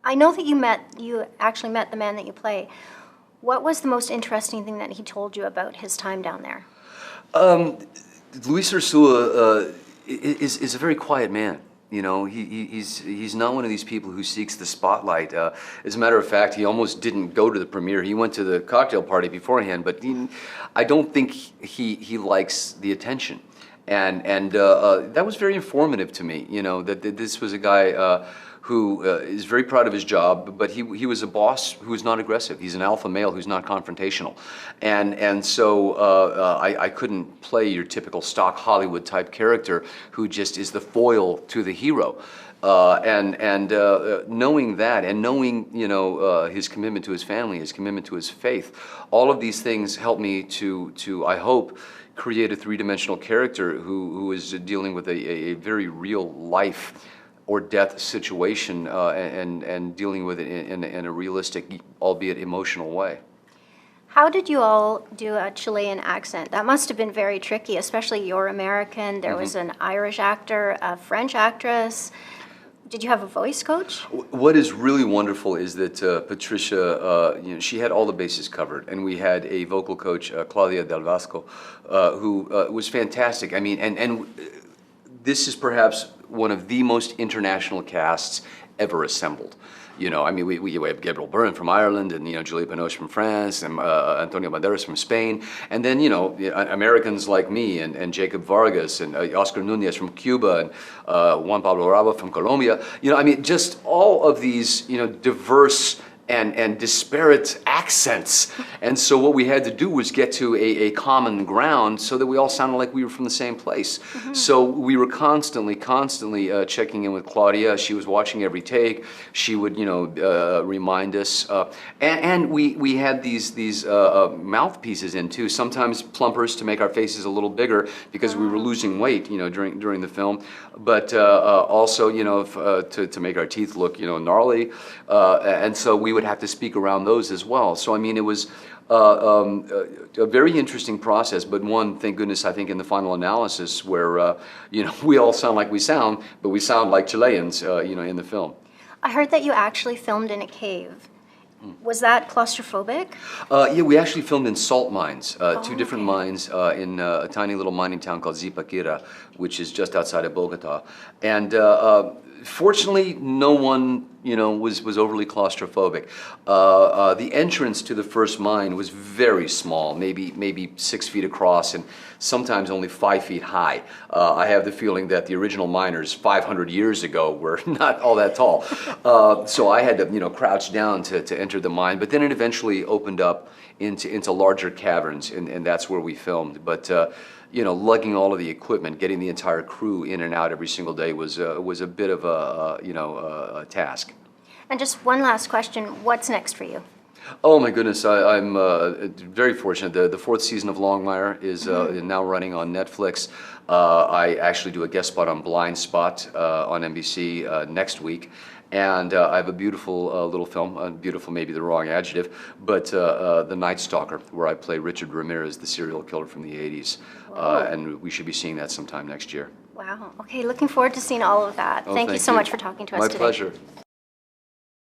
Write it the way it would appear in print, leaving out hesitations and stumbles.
I know that you actually met the man that you play. What was the most interesting thing that he told you about his time down there? Luis Urzua is a very quiet man. You know, he's not one of these people who seeks the spotlight. As a matter of fact, he almost didn't go to the premiere. He went to the cocktail party beforehand, but I don't think he likes the attention. And that was very informative to me. You know, that this was a guy who is very proud of his job, but he was a boss who's not aggressive. He's an alpha male who's not confrontational. And so I couldn't play your typical stock Hollywood type character who just is the foil to the hero. Knowing that, and knowing, you know, his commitment to his family, his commitment to his faith, all of these things helped me to I hope, create a three-dimensional character who is dealing with a very real life or death situation, and dealing with it in a realistic, albeit emotional way. How did you all do a Chilean accent? That must have been very tricky, especially you're American. There was an Irish actor, a French actress. Did you have a voice coach? What is really wonderful is that Patricia, you know, she had all the bases covered, and we had a vocal coach, Claudia Del Vasco, who was fantastic. I mean, and this is perhaps one of the most international casts ever assembled. You know, I mean, we have Gabriel Byrne from Ireland, and, you know, Juliette Binoche from France, and Antonio Banderas from Spain, and then, you know, Americans like me, and Jacob Vargas, and Oscar Nunez from Cuba, and Juan Pablo Raba from Colombia. You know, I mean, just all of these, you know, diverse and disparate accents. And so what we had to do was get to a common ground so that we all sounded like we were from the same place. So we were constantly checking in with Claudia. She was watching every take. She would, you know, remind us. And we had these mouthpieces in too, sometimes plumpers to make our faces a little bigger because we were losing weight, you know, during the film. But also, you know, to make our teeth look, you know, gnarly. And so we would have to speak around those as well. So I mean, it was a very interesting process, but one, thank goodness, I think in the final analysis where, you know, we all sound like we sound, but we sound like Chileans, you know, in the film. I heard that you actually filmed in a cave. Was that claustrophobic? Yeah, we actually filmed in salt mines, two different mines in a tiny little mining town called Zipaquira, which is just outside of Bogota. And fortunately, no one, you know, was overly claustrophobic. The entrance to the first mine was very small, maybe 6 feet across, and sometimes only 5 feet high. I have the feeling that the original miners 500 years ago were not all that tall. So I had to, you know, crouch down to enter the mine, but then it eventually opened up into larger caverns, and that's where we filmed. But you know, lugging all of the equipment, getting the entire crew in and out every single day was a bit of a task. And just one last question, what's next for you? Oh my goodness, I'm very fortunate. The fourth season of Longmire is now running on Netflix. I actually do a guest spot on Blind Spot on NBC next week. And I have a beautiful little film, beautiful may be the wrong adjective, but The Night Stalker, where I play Richard Ramirez, the serial killer from the 80s. And we should be seeing that sometime next year. Wow. Okay, looking forward to seeing all of that. Oh, thank you so much for talking to us today. My pleasure.